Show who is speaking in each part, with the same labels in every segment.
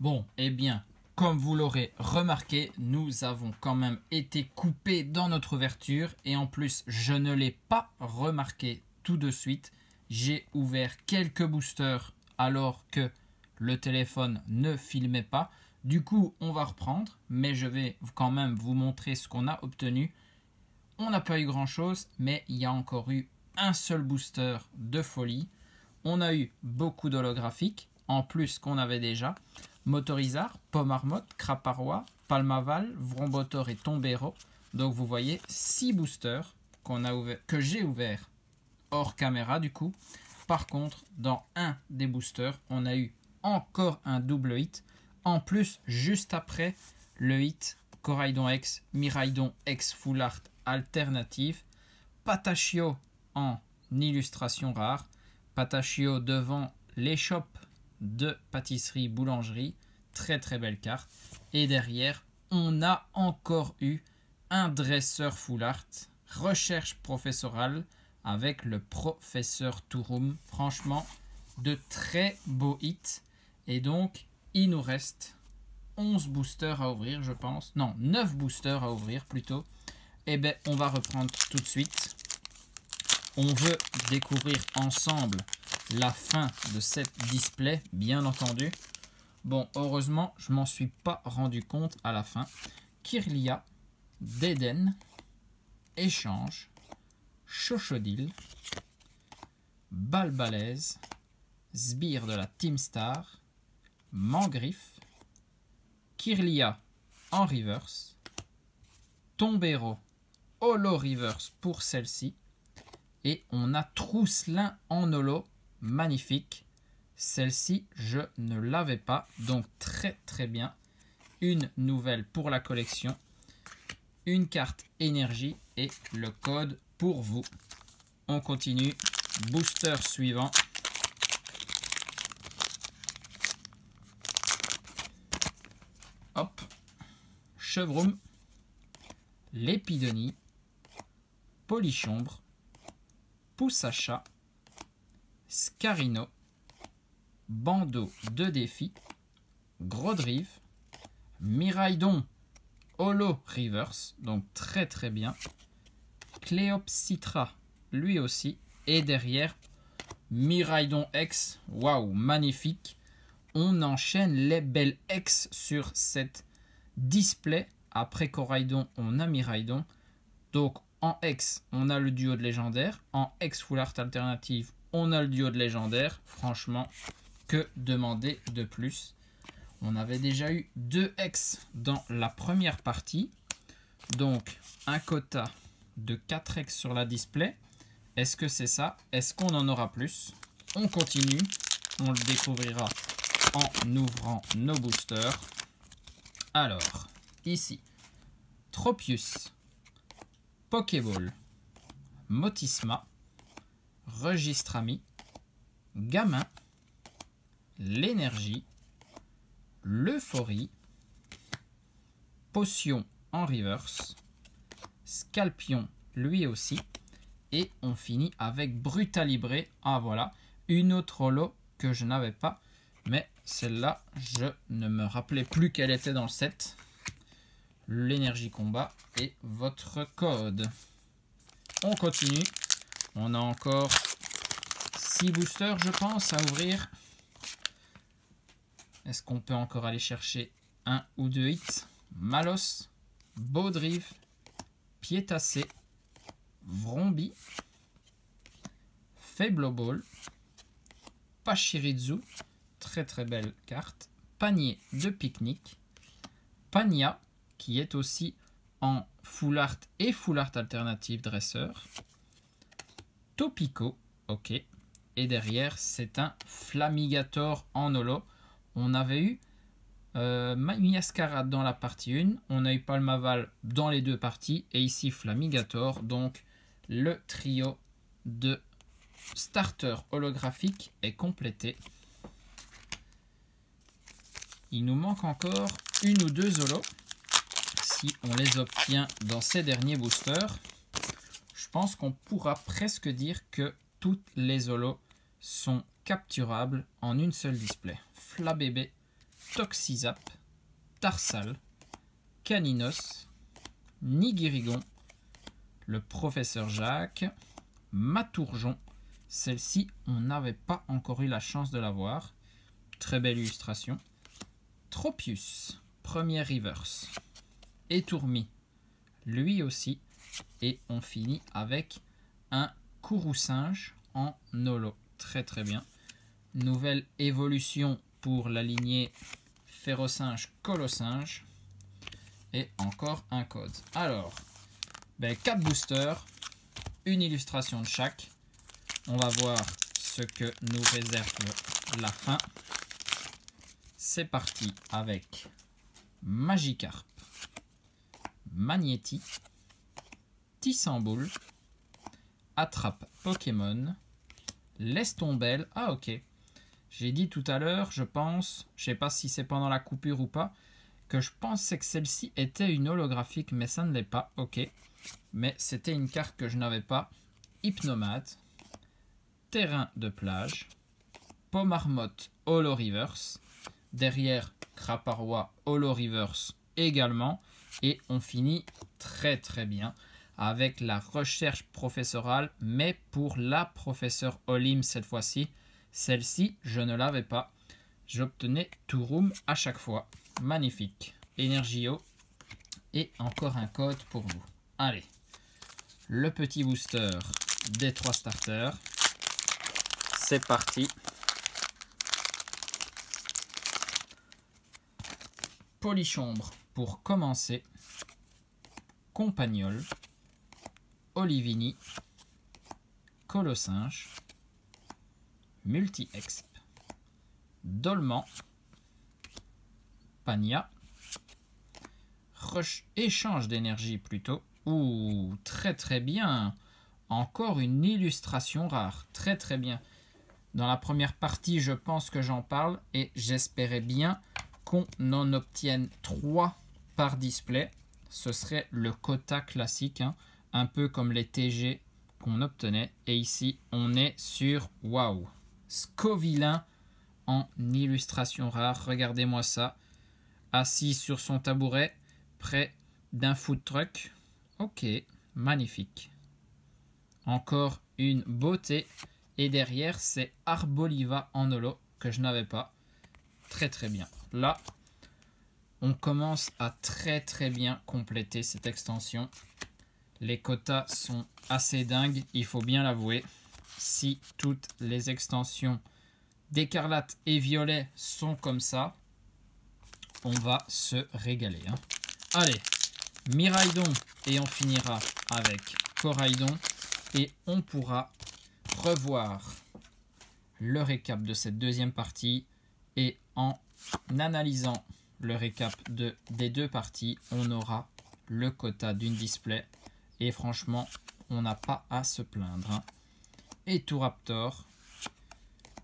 Speaker 1: Bon, eh bien, comme vous l'aurez remarqué, nous avons quand même été coupés dans notre ouverture et en plus, je ne l'ai pas remarqué tout de suite. J'ai ouvert quelques boosters alors que le téléphone ne filmait pas. Du coup, on va reprendre, mais je vais quand même vous montrer ce qu'on a obtenu. On n'a pas eu grand chose, mais il y a encore eu un seul booster de folie. On a eu beaucoup d'holographiques, en plus qu'on avait déjà. Motorizard, Pomarmotte, Craparois, Palmaval, Vrombotor et Tombero. Donc vous voyez 6 boosters que j'ai ouverts hors caméra du coup. Par contre, dans un des boosters, on a eu encore un double hit. En plus, juste après le hit Coraidon X, Miraidon X Full Art Alternative, Patachio en illustration rare, Patachio devant l'échoppe de pâtisserie boulangerie, très très belle carte. Et derrière, on a encore eu un dresseur Full Art, recherche professorale avec le professeur Touroum. Franchement, de très beaux hits. Et donc, il nous reste 11 boosters à ouvrir, je pense. Non, 9 boosters à ouvrir plutôt. Et bien, on va reprendre tout de suite. On veut découvrir ensemble la fin de cette display, bien entendu. Bon, heureusement, je m'en suis pas rendu compte à la fin. Kirlia, Deden, Échange, Chochodil, Balbalaise, Sbire de la Team Star, Mangriffe, Kirlia en reverse, Tombero holo reverse pour celle-ci, et on a Trousselin en holo, magnifique. Celle-ci, je ne l'avais pas, donc très très bien. Une nouvelle pour la collection, une carte énergie et le code pour vous. On continue, booster suivant. Hop, Chevroum, Lépidonie, Polichombre, Poussacha, Scarino, Bandeau de défi, Grodrive, Miraidon holo reverse, donc très très bien. Cléopsitra, lui aussi. Et derrière, Miraidon X, waouh, magnifique. On enchaîne les belles X sur cette display. Après Coraidon, on a Miraidon. Donc en X, on a le duo de légendaire. En X Full Art Alternative, on a le duo de légendaire. Franchement, que demander de plus? On avait déjà eu 2 X dans la première partie. Donc un quota de 4 X sur la display. Est-ce que c'est ça? Est-ce qu'on en aura plus? On continue. On le découvrira en ouvrant nos boosters. Alors, ici, Tropius, Pokéball, Motisma, Registrami, Gamin, l'énergie, l'euphorie, Potion en reverse, Scalpion lui aussi, et on finit avec Brutalibré. Ah voilà, une autre holo que je n'avais pas, mais celle-là, je ne me rappelais plus qu'elle était dans le set. L'énergie combat et votre code. On continue. On a encore 6 boosters, je pense, à ouvrir. Est-ce qu'on peut encore aller chercher un ou 2 hits? Malos, Baudrive, Piétassé, Vrombi, Faibloball, Pachirizu, très très belle carte, Panier de pique-nique, Pania, qui est aussi en Full Art et Full Art Alternative dresseur, Topico, ok, et derrière c'est un Flamigator en holo. On avait eu Miascarade dans la partie 1, on a eu Palmaval dans les 2 parties, et ici Flamigator, donc le trio de starter holographique est complété. Il nous manque encore une ou 2 holos. Si on les obtient dans ces derniers boosters, je pense qu'on pourra presque dire que toutes les holos sont capturables en une seule display. Flabébé, Toxizap, Tarsal, Caninos, Nigirigon, le professeur Jacques, Matourjon. Celle-ci, on n'avait pas encore eu la chance de la voir. Très belle illustration. Tropius, première reverse. Étourmi, lui aussi. Et on finit avec un Kourou-singe en holo. Très très bien. Nouvelle évolution pour la lignée Férocinge, Colossinge. Et encore un code. Alors, 4 boosters, une illustration de chaque. On va voir ce que nous réserve la fin. C'est parti avec Magikarp, Magnéti, Tissamboule, Attrape Pokémon, Lestombelle. Ah ok. J'ai dit tout à l'heure, je pense, je sais pas si c'est pendant la coupure ou pas, que je pensais que celle-ci était une holographique, mais ça ne l'est pas. Ok. Mais c'était une carte que je n'avais pas. Hypnomade, Terrain de plage, Pomarmotte Holo Reverse, derrière Craparois Holo Reverse également, et on finit très très bien avec la recherche professorale, mais pour la professeure Olim cette fois-ci. Celle-ci, je ne l'avais pas. J'obtenais Touroum à chaque fois. Magnifique. Energio. Et encore un code pour vous. Allez. Le petit booster des 3 starters. C'est parti. Polychombre pour commencer. Compagnol. Olivini. Colossinge. Multi-exp. Dolman. Pania. Échange d'énergie plutôt. Ouh, très très bien. Encore une illustration rare. Très très bien. Dans la première partie, je pense que j'en parle et j'espérais bien qu'on en obtienne 3 par display. Ce serait le quota classique, hein, un peu comme les TG qu'on obtenait. Et ici, on est sur, waouh, Scovillain en illustration rare. Regardez-moi ça. Assis sur son tabouret, près d'un food truck. Ok, magnifique. Encore une beauté. Et derrière, c'est Arboliva en holo que je n'avais pas. Très très bien. Là, on commence à très très bien compléter cette extension. Les quotas sont assez dingues, il faut bien l'avouer. Si toutes les extensions d'écarlate et violet sont comme ça, on va se régaler, hein. Allez, Miraidon, et on finira avec Coraidon. Et on pourra revoir le récap de cette deuxième partie. Et en analysant le récap des 2 parties, on aura le quota d'une display. Et franchement, on n'a pas à se plaindre, hein. Et Touraptor,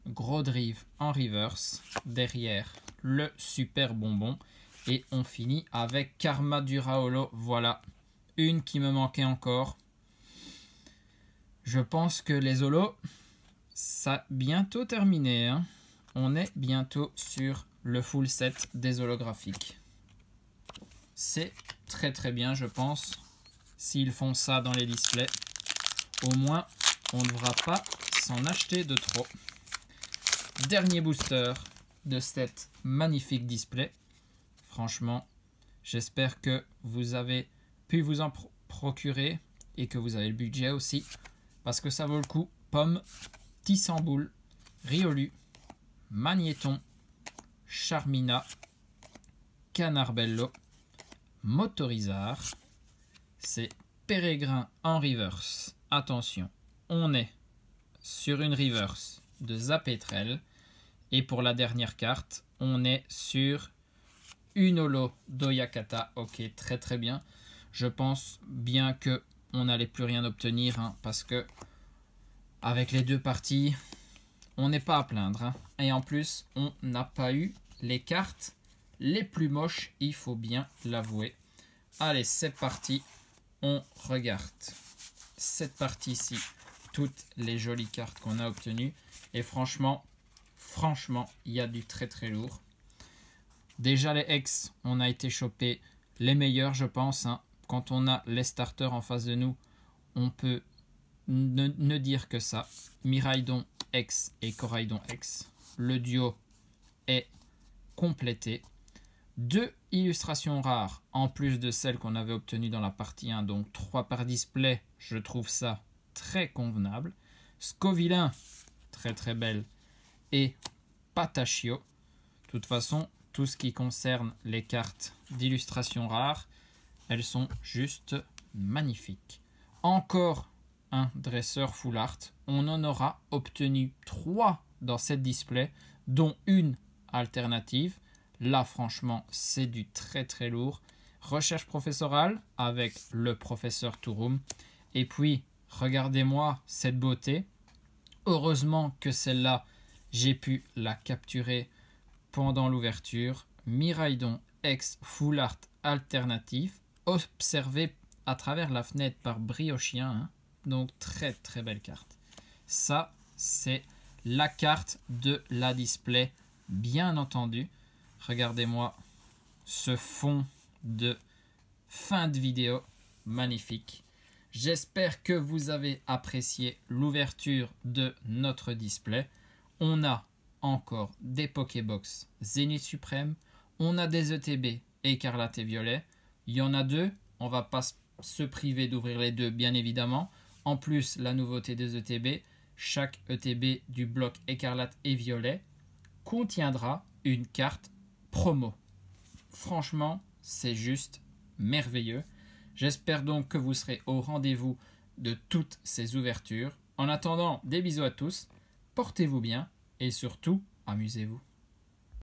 Speaker 1: Gros Drive en reverse. Derrière, le super bonbon. Et on finit avec Karma Dura Holo. Voilà, une qui me manquait encore. Je pense que les holos, ça a bientôt terminé, hein. On est bientôt sur le full set des holographiques. C'est très très bien, je pense. S'ils font ça dans les displays, au moins on ne devra pas s'en acheter de trop. Dernier booster de cet magnifique display. Franchement, j'espère que vous avez pu vous en procurer et que vous avez le budget aussi, parce que ça vaut le coup. Pomme, Tissamboule, Riolu, Magnéton, Charmina, Canarbello, Motorizard. C'est Pérégrin en reverse. Attention, on est sur une reverse de Zapetrel. Et pour la dernière carte, on est sur une holo d'Oyakata. Ok, très très bien. Je pense bien que on n'allait plus rien obtenir, hein, parce que avec les 2 parties, on n'est pas à plaindre, hein. Et en plus, on n'a pas eu les cartes les plus moches, il faut bien l'avouer. Allez, c'est parti. On regarde cette partie-ci, toutes les jolies cartes qu'on a obtenues. Et franchement, il y a du très très lourd. Déjà les ex, on a été choper les meilleurs, je pense. Hein. Quand on a les starters en face de nous, on peut ne dire que ça. Miraidon X et Coraidon X. Le duo est complété. 2 illustrations rares, en plus de celles qu'on avait obtenues dans la partie 1. Donc 3 par display, je trouve ça très convenable. Scovillain, très très belle. Et Patachio. De toute façon, tout ce qui concerne les cartes d'illustration rares, elles sont juste magnifiques. Encore un dresseur full art. On en aura obtenu 3 dans cette display, dont une alternative. Là, franchement, c'est du très très lourd. Recherche professorale avec le professeur Touroum. Et puis, regardez-moi cette beauté. Heureusement que celle-là, j'ai pu la capturer pendant l'ouverture. Miraidon X Full Art alternatif, observé à travers la fenêtre par Briochien. Hein. Donc très très belle carte. Ça, c'est la carte de la display, bien entendu. Regardez-moi ce fond de fin de vidéo, magnifique. J'espère que vous avez apprécié l'ouverture de notre display. On a encore des Pokébox Zénith Suprême. On a des ETB Écarlate et Violet. Il y en a 2. On ne va pas se priver d'ouvrir les 2, bien évidemment. En plus, la nouveauté des ETB, chaque ETB du bloc Écarlate et Violet contiendra une carte promo. Franchement, c'est juste merveilleux. J'espère donc que vous serez au rendez-vous de toutes ces ouvertures. En attendant, des bisous à tous, portez-vous bien et surtout, amusez-vous.